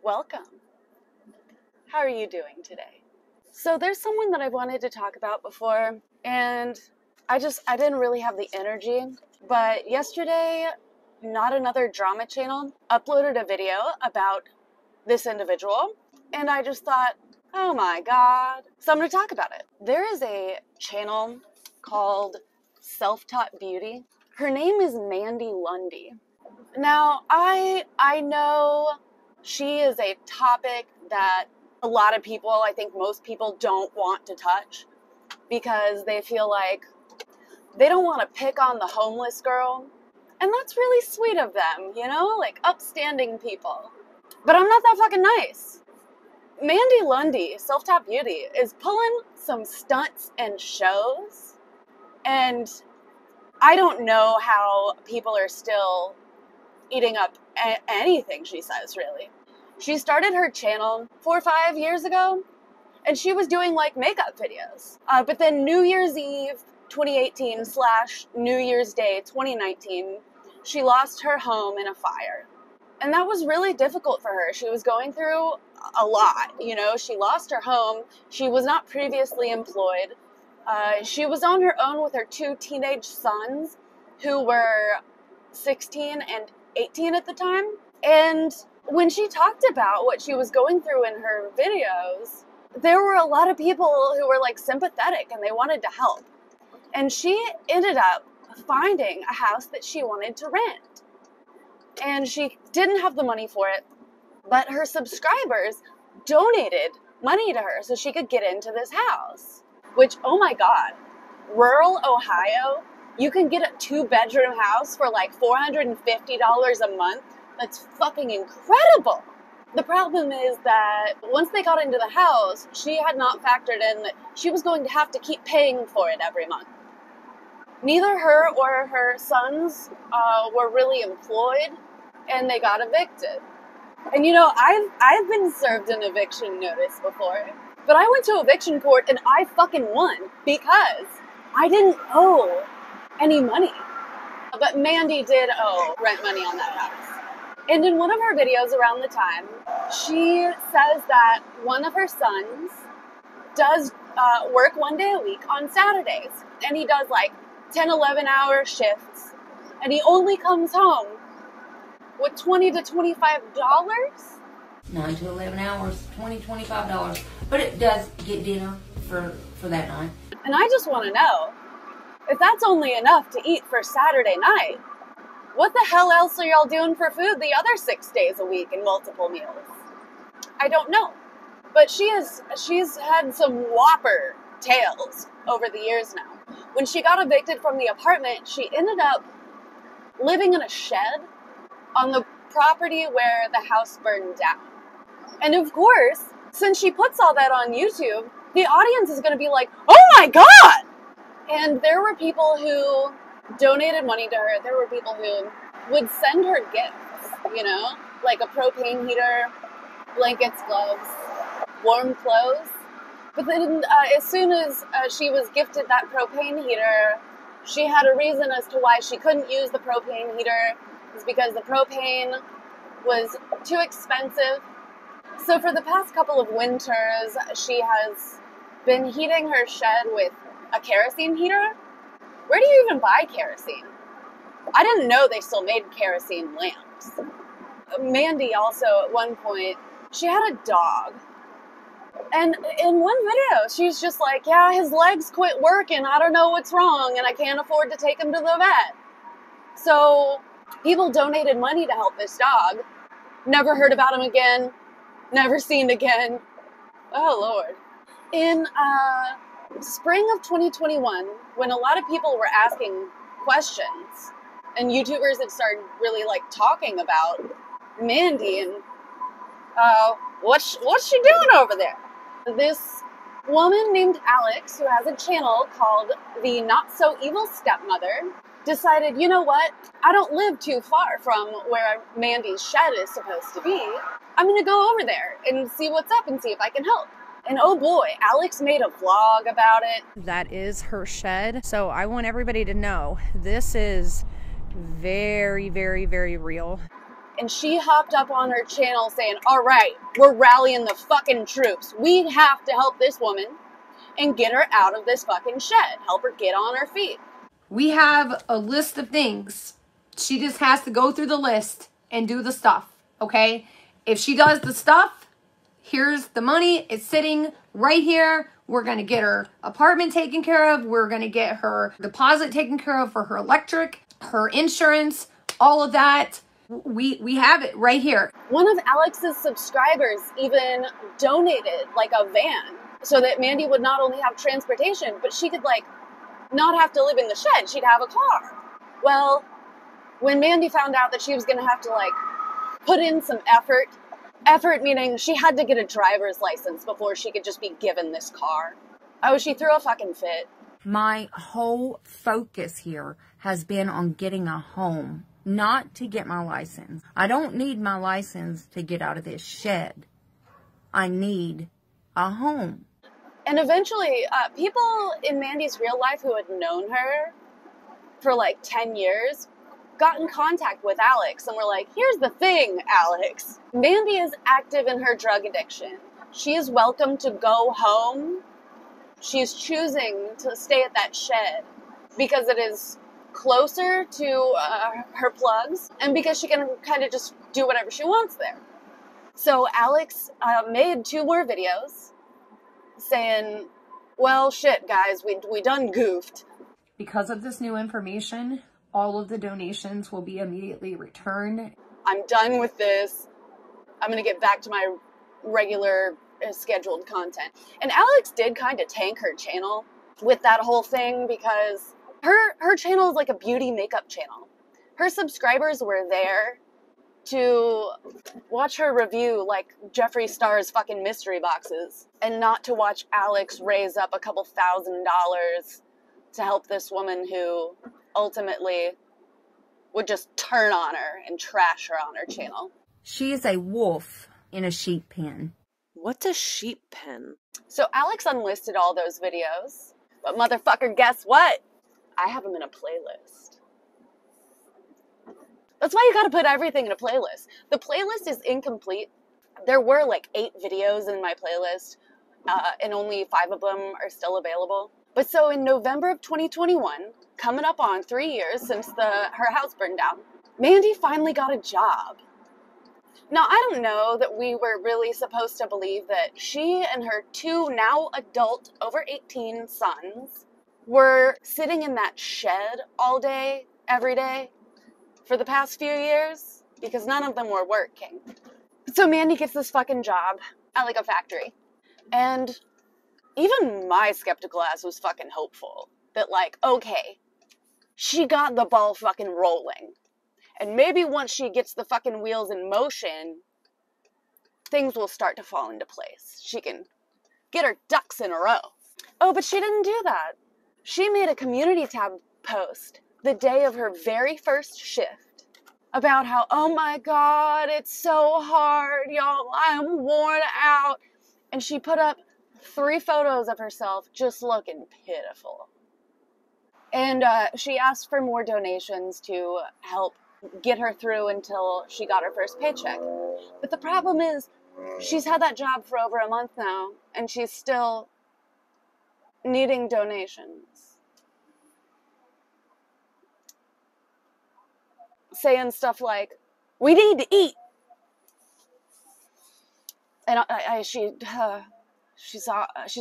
Welcome. How are you doing today? So there's someone that I've wanted to talk about before, and I didn't really have the energy, but yesterday, Not Another Drama Channel uploaded a video about this individual, and I just thought, oh my god. So I'm going to talk about it. There is a channel called Selftaught Beauty. Her name is Mandy I. Now, I know she is a topic that a lot of people, I think most people, don't want to touch because they feel like they don't want to pick on the homeless girl. And that's really sweet of them, you know, like upstanding people. But I'm not that fucking nice. Mandy I, Selftaught Beauty, is pulling some stunts and shows. And I don't know how people are still eating up anything she says, really. She started her channel 4 or 5 years ago, and she was doing like makeup videos. But then New Year's Eve 2018 / New Year's Day 2019, she lost her home in a fire. And that was really difficult for her. She was going through a lot, you know. She lost her home. She was not previously employed. She was on her own with her 2 teenage sons who were 16 and 18 at the time. And when she talked about what she was going through in her videos, there were a lot of people who were like sympathetic and they wanted to help. And she ended up finding a house that she wanted to rent. And she didn't have the money for it, but her subscribers donated money to her so she could get into this house. Which, oh my god, rural Ohio, you can get a 2-bedroom house for like $450 a month. That's fucking incredible. The problem is that once they got into the house, she had not factored in that she was going to have to keep paying for it every month. Neither her or her sons were really employed, and they got evicted. And you know, I've been served an eviction notice before, but I went to eviction court and I fucking won because I didn't owe any money. But Mandy did owe rent money on that house. And in one of her videos around the time, she says that one of her sons does work 1 day a week on Saturdays. And he does like 10, 11-hour shifts. And he only comes home with $20 to $25? 9 to 11 hours, $20, $25. But it does get dinner for that night. And I just want to know, if that's only enough to eat for Saturday night, what the hell else are y'all doing for food the other 6 days a week in multiple meals? I don't know. But she's had some whopper tales over the years now. When she got evicted from the apartment, she ended up living in a shed on the property where the house burned down. And of course, since she puts all that on YouTube, the audience is going to be like, oh my god! And there were people who donated money to her. There were people who would send her gifts, you know, like a propane heater, blankets, gloves, warm clothes. But then as soon as she was gifted that propane heater, she had a reason as to why she couldn't use the propane heater. It's because the propane was too expensive. So for the past couple of winters, she has been heating her shed with a kerosene heater. Where do you even buy kerosene? I didn't know they still made kerosene lamps. Mandy also, at one point, she had a dog. And in one video, she's just like, yeah, his legs quit working. I don't know what's wrong, and I can't afford to take him to the vet. So people donated money to help this dog. Never heard about him again. Never seen again. Oh, Lord. In spring of 2021, when a lot of people were asking questions and YouTubers had started really like talking about Mandy and what's she doing over there? This woman named Alex, who has a channel called the So Evil Stepmother, decided, you know what? I don't live too far from where Mandy's shed is supposed to be. I'm going to go over there and see what's up and see if I can help. And oh boy, Alex made a vlog about it. That is her shed. So I want everybody to know this is very, very, very real. and she hopped up on her channel saying, all right, we're rallying the fucking troops. We have to help this woman and get her out of this fucking shed. Help her get on her feet. We have a list of things. She just has to go through the list and do the stuff, okay? If she does the stuff, here's the money. It's sitting right here. We're going to get her apartment taken care of. We're going to get her deposit taken care of for her electric, her insurance, all of that. We have it right here. One of Alex's subscribers even donated like a van so that Mandy would not only have transportation, but she could like not have to live in the shed. She'd have a car. Well, when Mandy found out that she was going to have to like put in some effort meaning she had to get a driver's license before she could just be given this car. Oh, she threw a fucking fit. My whole focus here has been on getting a home, not to get my license. I don't need my license to get out of this shed. I need a home. And eventually, people in Mandy's real life who had known her for like 10 years got in contact with Alex and were like, here's the thing, Alex. Mandy is active in her drug addiction. She is welcome to go home. She is choosing to stay at that shed because it is closer to her plugs and because she can kind of just do whatever she wants there. So Alex made 2 more videos saying, well, shit, guys, we done goofed. Because of this new information, all of the donations will be immediately returned. I'm done with this. I'm going to get back to my regular scheduled content. And Alex did kind of tank her channel with that whole thing because her channel is like a beauty makeup channel. Her subscribers were there to watch her review like Jeffree Star's fucking mystery boxes and not to watch Alex raise up a couple $1,000s to help this woman who ultimately would just turn on her and trash her on her channel. She is a wolf in a sheep pen. What's a sheep pen? So Alex unlisted all those videos, but motherfucker, guess what? I have them in a playlist. That's why you gotta put everything in a playlist. The playlist is incomplete. There were like 8 videos in my playlist, and only 5 of them are still available. But so in November of 2021, coming up on 3 years since her house burned down, Mandy finally got a job. Now, I don't know that we were really supposed to believe that she and her 2 now adult over 18 sons were sitting in that shed all day, every day, for the past few years, because none of them were working. So Mandy gets this fucking job at like a factory. And even my skeptical ass was fucking hopeful that like, okay, she got the ball fucking rolling. And maybe once she gets the fucking wheels in motion, things will start to fall into place. She can get her ducks in a row. Oh, but she didn't do that. She made a community tab post the day of her very first shift about how, oh my God, it's so hard, y'all, I'm worn out. And she put up 3 photos of herself just looking pitiful. And she asked for more donations to help get her through until she got her first paycheck. But the problem is, she's had that job for over a month now, and she's still needing donations. Saying stuff like, we need to eat. And she's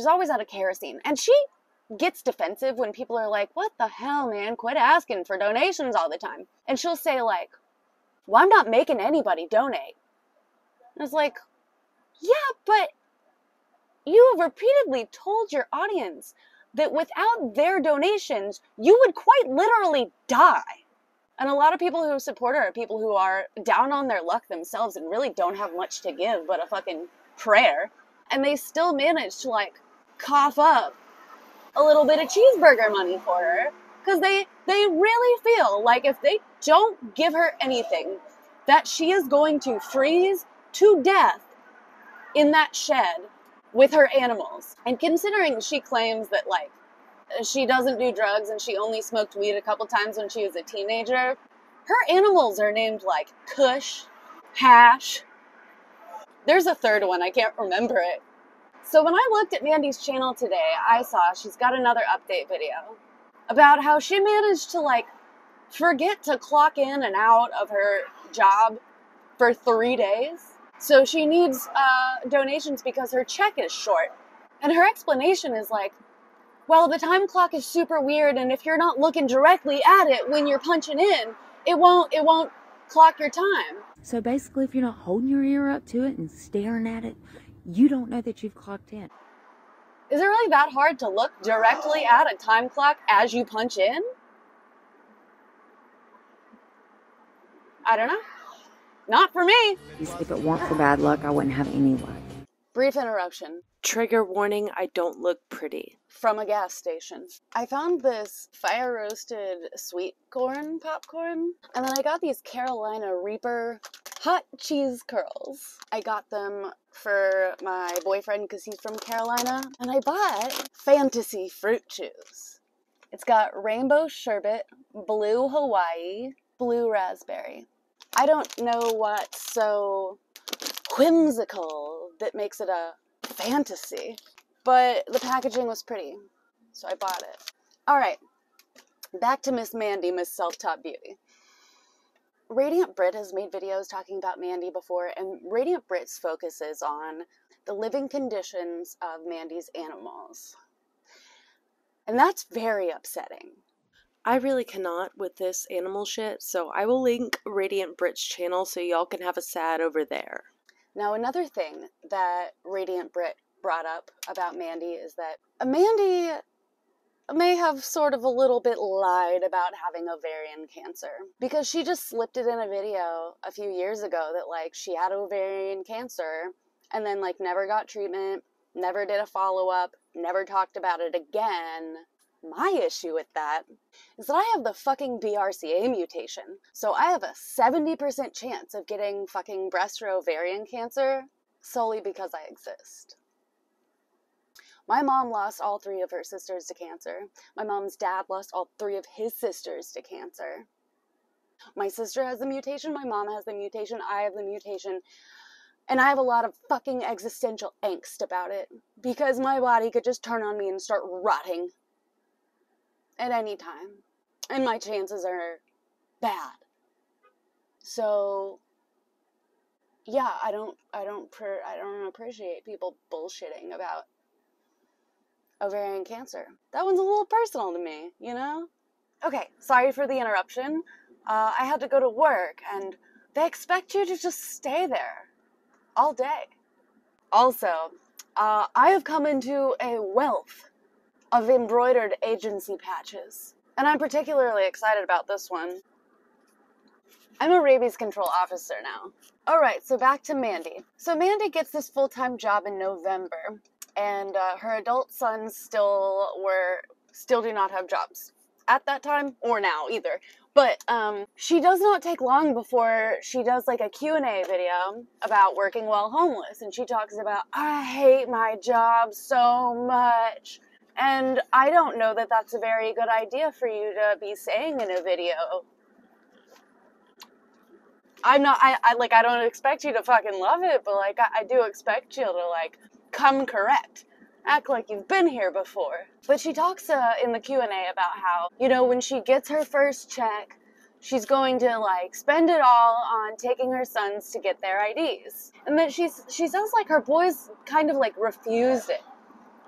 always out of kerosene. And she gets defensive when people are like, what the hell, man? Quit asking for donations all the time. And she'll say like, well, I'm not making anybody donate. And it's like, yeah, but you have repeatedly told your audience that without their donations, you would quite literally die. And a lot of people who support her are people who are down on their luck themselves and really don't have much to give but a fucking prayer. And they still manage to like cough up a little bit of cheeseburger money for her because they really feel like if they don't give her anything, that she is going to freeze to death in that shed with her animals. And considering she claims that like she doesn't do drugs and she only smoked weed a couple times when she was a teenager, her animals are named like Kush hash. There's a third one, I can't remember it. So when I looked at Mandy's channel today, I saw she's got another update video about how she managed to like forget to clock in and out of her job for 3 days. So she needs donations because her check is short. And her explanation is like, well, the time clock is super weird, and if you're not looking directly at it when you're punching in, it won't clock your time. So basically, if you're not holding your ear up to it and staring at it, you don't know that you've clocked in. Is it really that hard to look directly at a time clock as you punch in? I don't know. Not for me. If it weren't for bad luck, I wouldn't have any luck. Brief interruption. Trigger warning, I don't look pretty. From a gas station. I found this fire roasted sweet corn popcorn, and then I got these Carolina Reaper hot cheese curls. I got them for my boyfriend because he's from Carolina, and I bought fantasy fruit chews. It's got rainbow sherbet, blue Hawaii, blue raspberry. I don't know what's so whimsical that makes it a fantasy, but the packaging was pretty, so I bought it. Alright, back to Miss Mandy, Miss Selftaught Beauty. Radiant Britt has made videos talking about Mandy before, and Radiant Britt's focus is on the living conditions of Mandy's animals. And that's very upsetting. I really cannot with this animal shit, so I will link Radiant Britt's channel so y'all can have a sad over there. Now, another thing that Radiant Britt brought up about Mandy is that Mandy may have sort of a little bit lied about having ovarian cancer, because she just slipped it in a video a few years ago that like she had ovarian cancer and then like never got treatment, never did a follow-up, never talked about it again. My issue with that is that I have the fucking BRCA mutation, so I have a 70% chance of getting fucking breast or ovarian cancer solely because I exist. My mom lost all 3 of her sisters to cancer. My mom's dad lost all 3 of his sisters to cancer. My sister has the mutation, my mom has the mutation, I have the mutation, and I have a lot of fucking existential angst about it, because my body could just turn on me and start rotting at any time, and my chances are bad. So yeah, I don't appreciate people bullshitting about ovarian cancer. That one's a little personal to me, you know? Okay, sorry for the interruption. I had to go to work, and they expect you to just stay there all day. Also, I have come into a wealth of embroidered agency patches, and I'm particularly excited about this one. I'm a rabies control officer now. Alright, so back to Mandy. So Mandy gets this full-time job in November, and her adult sons still do not have jobs at that time, or now either. But she does not take long before she does like a Q&A video about working while homeless, and she talks about, I hate my job so much. And I don't know that that's a very good idea for you to be saying in a video. I don't expect you to fucking love it, but like, I do expect you to like, come correct. Act like you've been here before. But she talks in the Q&A about how, you know, when she gets her first check, she's going to like spend it all on taking her sons to get their IDs. And then she says like her boys kind of like refused it.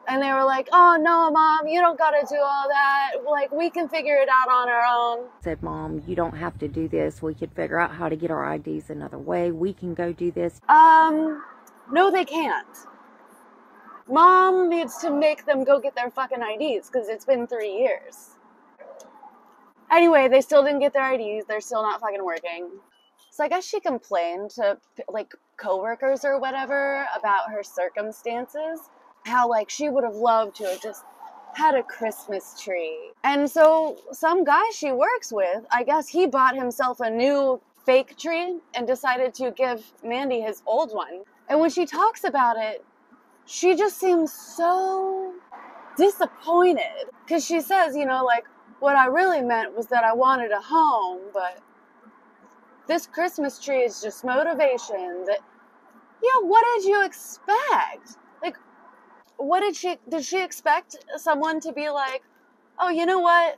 And they were like, oh no, Mom, you don't gotta do all that. Like, we can figure it out on our own. Said, Mom, you don't have to do this. We could figure out how to get our IDs another way. We can go do this. No, they can't. Mom needs to make them go get their fucking IDs because it's been 3 years. Anyway, they still didn't get their IDs. They're still not fucking working. So I guess she complained to, like, coworkers or whatever about her circumstances. How, like, she would have loved to have just had a Christmas tree. And so some guy she works with, I guess he bought himself a new fake tree and decided to give Mandy his old one. And when she talks about it, she just seems so disappointed. Because she says, you know, like, what I really meant was that I wanted a home, but This Christmas tree is just motivation that, yeah, what did you expect? Like, what did she expect someone to be like, oh, you know what?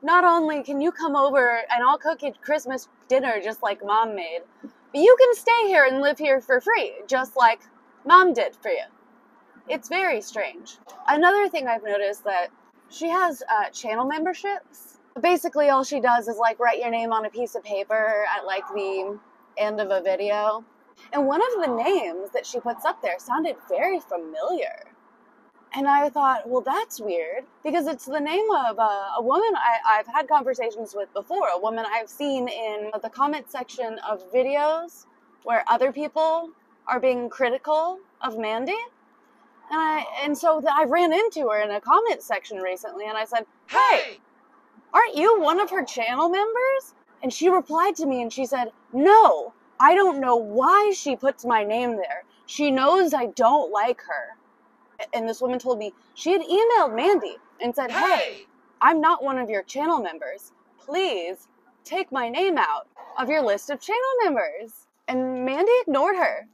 Not only can you come over and I'll cook you Christmas dinner just like Mom made, but you can stay here and live here for free, just like Mom did for you. It's very strange. Another thing I've noticed that she has channel memberships. Basically, all she does is like write your name on a piece of paper at like the end of a video. And one of the names that she puts up there sounded very familiar. And I thought, well, that's weird, because it's the name of a woman I've had conversations with before, a woman I've seen in the comment section of videos where other people are being critical of Mandy. And so I ran into her in a comment section recently, and I said, hey, aren't you one of her channel members? And she replied to me and she said, no, I don't know why she puts my name there. She knows I don't like her. And this woman told me she had emailed Mandy and said, hey, I'm not one of your channel members. Please take my name out of your list of channel members. And Mandy ignored her.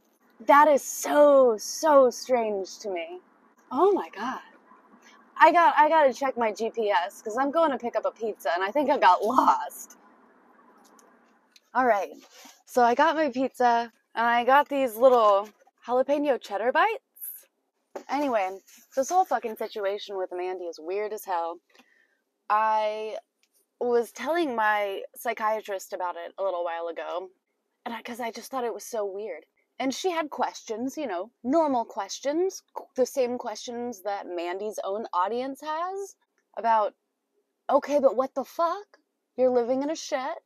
That is so strange to me. Oh my God. I got to check my GPS because I'm going to pick up a pizza and I think I got lost. All right. So I got my pizza and I got these little jalapeno cheddar bites. Anyway, this whole fucking situation with Mandy is weird as hell. I was telling my psychiatrist about it a little while ago, and because I just thought it was so weird. And she had questions, you know, normal questions, the same questions that Mandy's own audience has about, okay, but what the fuck? You're living in a shed.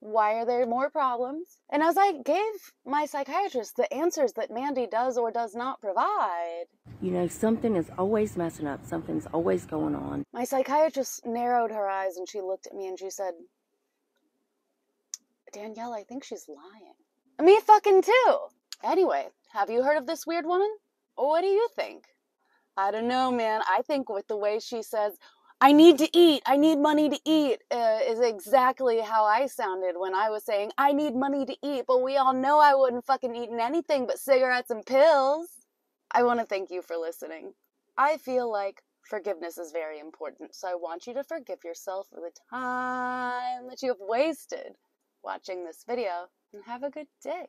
Why are there more problems? And as I gave my psychiatrist the answers that Mandy does or does not provide, you know, something is always messing up. Something's always going on. My psychiatrist narrowed her eyes and she looked at me and she said, Danielle, I think she's lying. Me fucking too. Anyway, have you heard of this weird woman? What do you think? I don't know, man. I think with the way she says, I need to eat, I need money to eat, is exactly how I sounded when I was saying, I need money to eat, but we all know I wouldn't fucking eat anything but cigarettes and pills. I want to thank you for listening. I feel like forgiveness is very important, so I want you to forgive yourself for the time that you have wasted watching this video, and have a good day.